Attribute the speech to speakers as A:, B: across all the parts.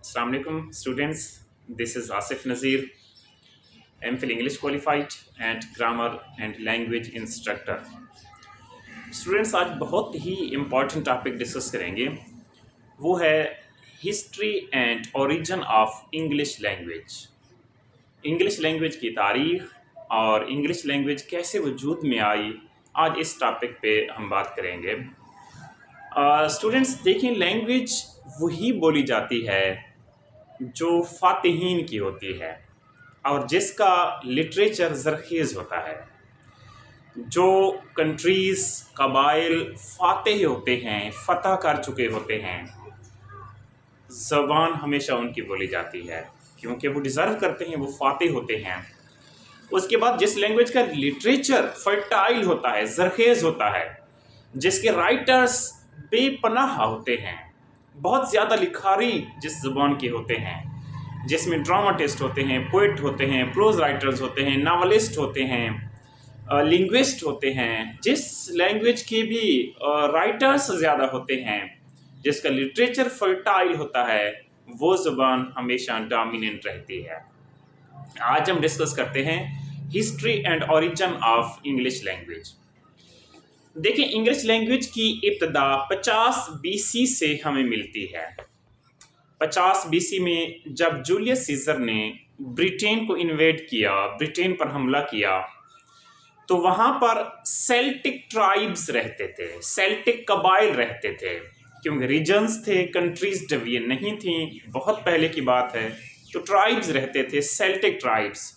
A: Assalamu alaikum students. This is Asif Nazir, MPhil English qualified and grammar and language instructor. Students आज बहुत ही important topic discuss करेंगे। वो है history and origin of English language. English language की तारीख और English language कैसे वजूद में आई, आज इस टॉपिक पे हम बात करेंगे। स्टूडेंट्स देखें, लैंग्वेज वही बोली जाती है जो फातिहीन की होती है और जिसका लिटरेचर ज़रख़ेज़ होता है। जो कंट्रीज़ कबाइल फातेह होते हैं, फ़तह कर चुके होते हैं, ज़बान हमेशा उनकी बोली जाती है क्योंकि वो डिज़र्व करते हैं, वो फातेह होते हैं। उसके बाद जिस लैंग्वेज का लिटरेचर फर्टाइल होता है, ज़रख़ेज़ होता है, जिसके राइटर्स बेपनाह होते हैं, बहुत ज़्यादा लिखारी जिस ज़बान के होते हैं, जिसमें ड्रामाटिस्ट होते हैं, पोइट होते हैं, प्रोज राइटर्स होते हैं, नावलिस्ट होते हैं, लिंग्विस्ट होते हैं, जिस लैंग्वेज के भी राइटर्स ज़्यादा होते हैं, जिसका लिटरेचर फर्टाइल होता है, वो ज़बान हमेशा डोमिनेंट रहती है। आज हम डिस्कस करते हैं history and origin of English language. देखिए, इंग्लिश लैंग्वेज की इब्तदा 50 BC से हमें मिलती है। 50 BC में जब जूलियस सीजर ने ब्रिटेन को इन्वेड किया, ब्रिटेन पर हमला किया, तो वहाँ पर सेल्टिक ट्राइब्स रहते थे, सेल्टिक कबाइल रहते थे, क्योंकि रीजन्स थे, कंट्रीज डिवीजन नहीं थी, बहुत पहले की बात है। तो ट्राइब्स रहते थे, सेल्टिक ट्राइब्स,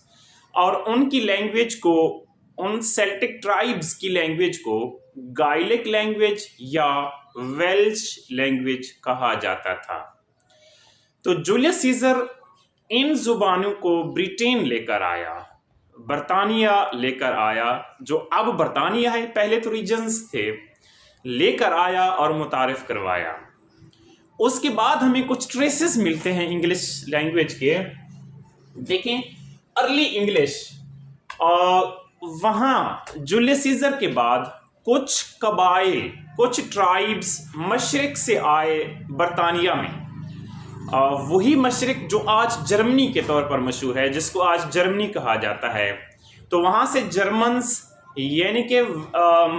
A: और उनकी लैंग्वेज को, उन सेल्टिक ट्राइब्स की लैंग्वेज को गायलिक लैंग्वेज या वेल्श लैंग्वेज कहा जाता था। तो जूलियस सीजर इन जुबानों को ब्रिटेन लेकर आया, बरतानिया लेकर आया, जो अब बरतानिया है, पहले तो रीजन्स थे, लेकर आया और मुतारिफ करवाया। उसके बाद हमें कुछ ट्रेसेस मिलते हैं इंग्लिश लैंग्वेज के। देखें, अर्ली इंग्लिश, और वहाँ जूलियस सीजर के बाद कुछ कबाइल, कुछ ट्राइब्स मशरिक से आए बरतानिया में। वही मशरिक जो आज जर्मनी के तौर पर मशहूर है, जिसको आज जर्मनी कहा जाता है। तो वहाँ से जर्मन्स यानी कि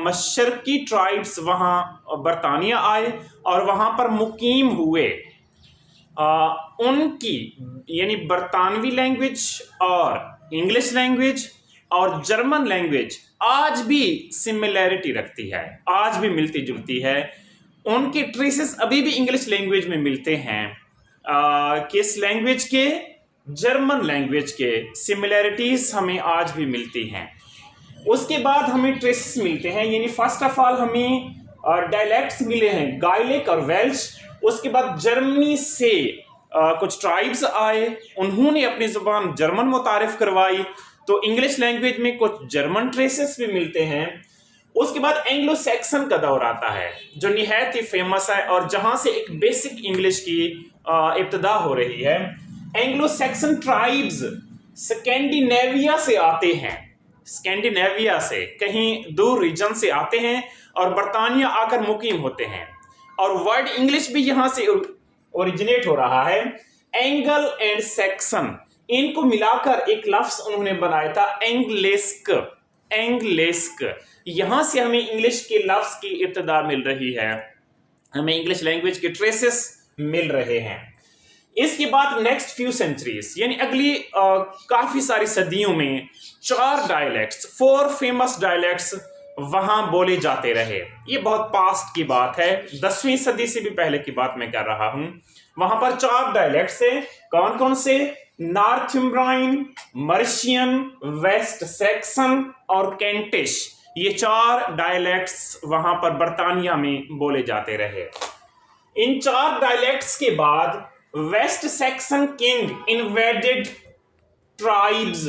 A: मशरकी ट्राइब्स वहाँ बरतानिया आए और वहाँ पर मुकीम हुए। उनकी यानी बरतानवी लैंग्वेज और इंग्लिश लैंग्वेज और जर्मन लैंग्वेज आज भी सिमिलैरिटी रखती है, आज भी मिलती जुलती है। उनके ट्रेसेस अभी भी इंग्लिश लैंग्वेज में मिलते हैं। किस लैंग्वेज के? जर्मन लैंग्वेज के सिमिलैरिटीज हमें आज भी मिलती हैं। उसके बाद हमें ट्रेसेस मिलते हैं, यानी फर्स्ट ऑफ ऑल हमें डायलेक्ट्स मिले हैं, गायलिक और वेल्श। उसके बाद जर्मनी से कुछ ट्राइब्स आए, उन्होंने अपनी ज़ुबान जर्मन मुतारिफ करवाई, तो इंग्लिश लैंग्वेज में कुछ जर्मन ट्रेसेस भी मिलते हैं। उसके बाद एंग्लो सैक्सन का दौर आता है, जो निहायत ही फेमस है और जहां से एक बेसिक इंग्लिश की इब्तिदा हो रही है। एंग्लो सैक्सन ट्राइब्स स्कैंडिनेविया से आते हैं, स्कैंडिनेविया से कहीं दूर रीजन से आते हैं और बरतानिया आकर मुकीम होते हैं, और वर्ड इंग्लिश भी यहां से ओरिजिनेट हो रहा है। एंगल एंड सैक्सन, इनको मिलाकर एक लफ्ज उन्होंने बनाया था एंग्लेस्क। एंग्लेस्क, यहां से हमें इंग्लिश के लफ्ज की इब्तिदा मिल रही है, हमें इंग्लिश लैंग्वेज के ट्रेसेस मिल रहे हैं। इसके बाद नेक्स्ट फ्यू सेंचुरीज यानी अगली काफी सारी सदियों में 4 डायलेक्ट्स, 4 फेमस डायलेक्ट्स वहां बोले जाते रहे। ये बहुत पास्ट की बात है, 10वीं सदी से भी पहले की बात मैं कर रहा हूं। वहां पर 4 डायलेक्ट्स है। कौन कौन से? नॉर्थम्ब्राइन, मर्शियन, वेस्ट सैक्सन और कैंटिश। ये 4 डायलेक्ट्स वहां पर बरतानिया में बोले जाते रहे। इन 4 डायलेक्ट्स के बाद West Saxon king invaded tribes.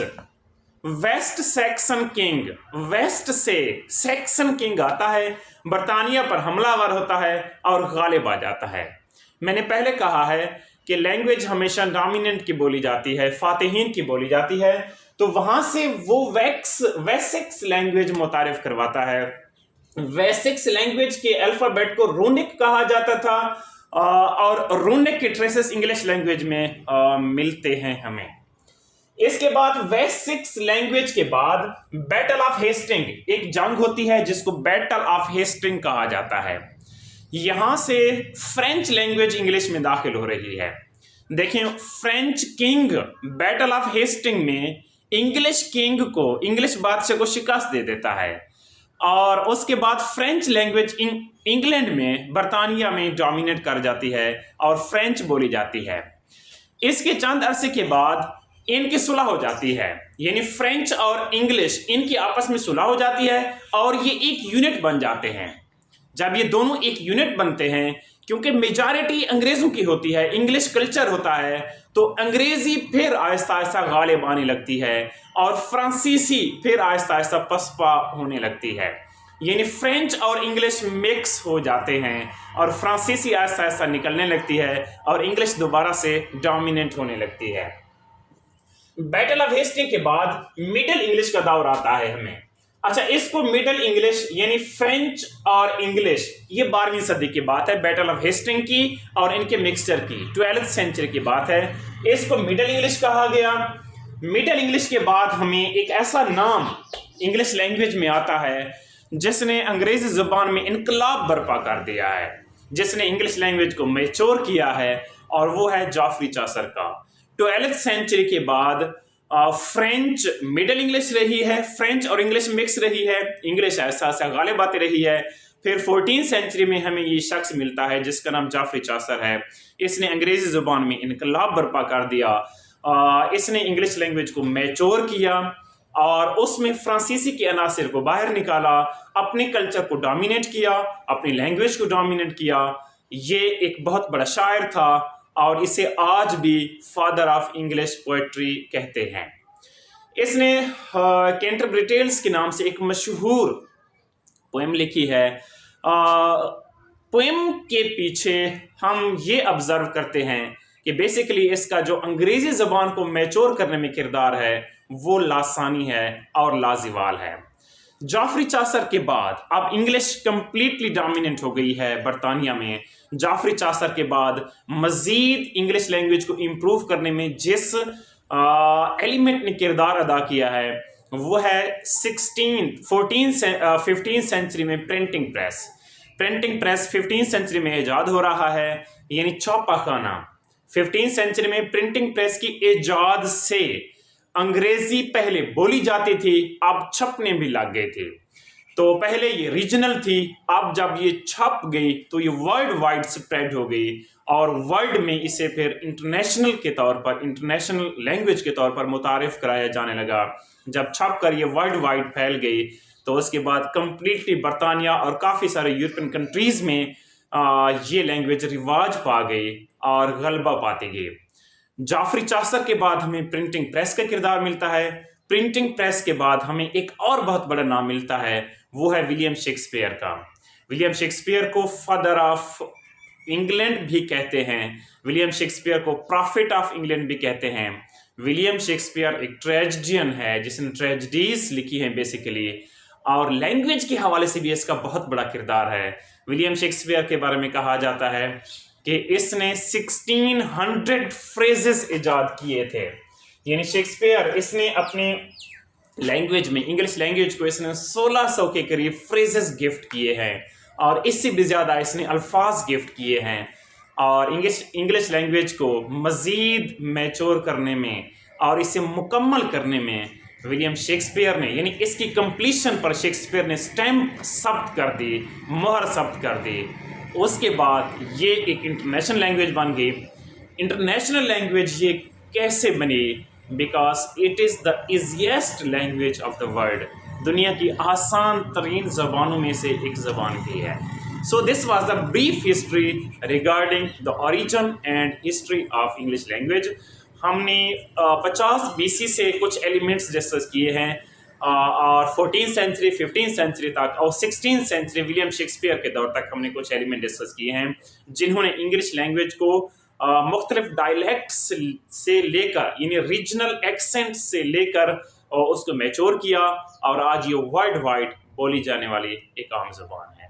A: West Saxon king, west से सैक्सन किंग आता है, बरतानिया पर हमलावर होता है और गालिब आ जाता है। मैंने पहले कहा है कि लैंग्वेज हमेशा डोमिनेंट की बोली जाती है, फातिहीन की बोली जाती है, तो वहां से वो वेसिक्स लैंग्वेज मुतारिफ करवाता है। वेसिक्स लैंग्वेज के अल्फाबेट को रूनिक कहा जाता था, और रूनिक के ट्रेसेस इंग्लिश लैंग्वेज में मिलते हैं हमें। इसके बाद वेस्ट सिक्स लैंग्वेज के बाद बैटल ऑफ हेस्टिंग, एक जंग होती है जिसको बैटल ऑफ हेस्टिंग कहा जाता है। यहां से फ्रेंच लैंग्वेज इंग्लिश में दाखिल हो रही है। देखें, French king battle of Hastings में इंग्लिश किंग को, इंग्लिश बादशाह को शिकस्त दे देता है और उसके बाद फ्रेंच लैंग्वेज इंग्लैंड में, बर्तानिया में डोमिनेट कर जाती है और फ्रेंच बोली जाती है। इसके चंद अरसे के बाद इनकी सुलह हो जाती है, यानी फ्रेंच और इंग्लिश इनकी आपस में सुलह हो जाती है और ये एक यूनिट बन जाते हैं। जब ये दोनों एक यूनिट बनते हैं, क्योंकि मेजॉरिटी अंग्रेजों की होती है, इंग्लिश कल्चर होता है, तो अंग्रेजी फिर आहिस्ता आहिस्ता गालिब आने लगती है और फ्रांसीसी फिर आहिस्ता आहिस्ता पसपा होने लगती है। यानी फ्रेंच और इंग्लिश मिक्स हो जाते हैं और फ्रांसीसी आहिस्ता आहिस्ता निकलने लगती है और इंग्लिश दोबारा से डोमिनेट होने लगती है। बैटल ऑफ हेस्टिंग के बाद मिडिल इंग्लिश का दौर आता है हमें। अच्छा, इसको मिडिल इंग्लिश यानी फ्रेंच और इंग्लिश, ये 12वीं सदी की बात है, बैटल ऑफ हेस्टिंग की और इनके मिक्सचर की 12th सेंचुरी की बात है। इसको मिडिल इंग्लिश कहा गया। मिडिल इंग्लिश के बाद हमें एक ऐसा नाम इंग्लिश लैंग्वेज में आता है जिसने अंग्रेजी जुबान में इनकलाब बर्पा कर दिया है, जिसने इंग्लिश लैंग्वेज को मैच्योर किया है, और वो है जॉफरी चासर का। 12th सेंचुरी के बाद फ्रेंच मिडिल इंग्लिश रही है, फ्रेंच और इंग्लिश मिक्स रही है, इंग्लिश ऐसा ऐसा गालिब आती रही है। फिर 14th सेंचुरी में हमें ये शख्स मिलता है जिसका नाम जॉफरी चासर है। इसने अंग्रेजी जुबान में इनकलाब बर्पा कर दिया, इसने इंग्लिश लैंग्वेज को मैच्योर किया और उसमें फ्रांसीसी के अनासिर को बाहर निकाला, अपने कल्चर को डोमिनेट किया, अपनी लैंग्वेज को डोमिनेट किया। ये एक बहुत बड़ा शायर था और इसे आज भी फादर ऑफ इंग्लिश पोएट्री कहते हैं। इसने कैंटरबरी टेल्स के नाम से एक मशहूर पोएम लिखी है। पोएम के पीछे हम ये ऑब्जर्व करते हैं कि बेसिकली इसका जो अंग्रेजी ज़बान को मैच्योर करने में किरदार है वो लासानी है और लाजिवाल है। जॉफरी चासर के बाद अब इंग्लिश कंप्लीटली डोमिनेंट हो गई है बरतानिया में। जॉफरी चासर के बाद मजीद इंग्लिश लैंग्वेज को इम्प्रूव करने में जिस एलिमेंट ने किरदार अदा किया है वो है 15th सेंचुरी में printing press. Printing press 15th century में ईजाद हो रहा है, यानी छापाखाना। 15th सेंचुरी में प्रिंटिंग प्रेस की ईजाद से अंग्रेजी पहले बोली जाती थी, अब छपने भी लग गए थे। तो पहले ये रीजनल थी, अब जब ये छप गई तो ये वर्ल्ड वाइड स्प्रेड हो गई और वर्ल्ड में इसे फिर इंटरनेशनल के तौर पर, इंटरनेशनल लैंग्वेज के तौर पर मुतारिफ कराया जाने लगा। जब छप कर ये वर्ल्ड वाइड फैल गई तो उसके बाद कंप्लीटली बरतानिया और काफ़ी सारे यूरोपियन कंट्रीज़ में ये लैंग्वेज रिवाज पा गई और गलबा पाती गई। जॉफरी चासर के बाद हमें प्रिंटिंग प्रेस का किरदार मिलता है। प्रिंटिंग प्रेस के बाद हमें एक और बहुत बड़ा नाम मिलता है, वो है विलियम शेक्सपियर का। विलियम शेक्सपियर को फादर ऑफ इंग्लैंड भी कहते हैं, विलियम शेक्सपियर को प्रॉफिट ऑफ इंग्लैंड भी कहते हैं। विलियम शेक्सपियर एक ट्रेजेडियन है जिसने ट्रेजेडीज लिखी हैं बेसिकली, और लैंग्वेज के हवाले से भी इसका बहुत बड़ा किरदार है। विलियम शेक्सपियर के बारे में कहा जाता है कि इसने 1600 फ्रेजेस इजाद किए थे। यानी शेक्सपियर, इसने अपने लैंग्वेज में, इंग्लिश लैंग्वेज को इसने 1600 के करीब फ्रेजेस गिफ्ट किए हैं और इससे भी ज़्यादा इसने अल्फाज गिफ्ट किए हैं। और इंग्लिश लैंग्वेज को मज़ीद मैच्योर करने में और इसे मुकम्मल करने में विलियम शेक्सपियर ने, यानी इसकी कंप्लीशन पर शेक्सपियर ने स्टैम्प सब्त कर दी, मोहर सब्त कर दी। उसके बाद ये एक इंटरनेशनल लैंग्वेज बन गई। इंटरनेशनल लैंग्वेज ये कैसे बनी? Because it is the easiest language of the world. दुनिया की आसान तरीन ज़बानों में से एक ज़बान भी है। So this was the brief history regarding the origin and history of English language. हमने 50 BC से कुछ एलिमेंट्स डिस्कस किए हैं और 14th सेंचुरी 15th सेंचुरी तक और 16th सेंचुरी विलियम शेक्सपियर के दौर तक हमने कुछ एलिमेंट डिस्कस किए हैं जिन्होंने इंग्लिश लैंग्वेज को मुख्तलिफ डायलेक्ट्स से लेकर, यानी रीजनल एक्सेंट से लेकर उसको मैच्योर किया और आज ये वर्ल्ड वाइड बोली जाने वाली एक आम ज़बान है।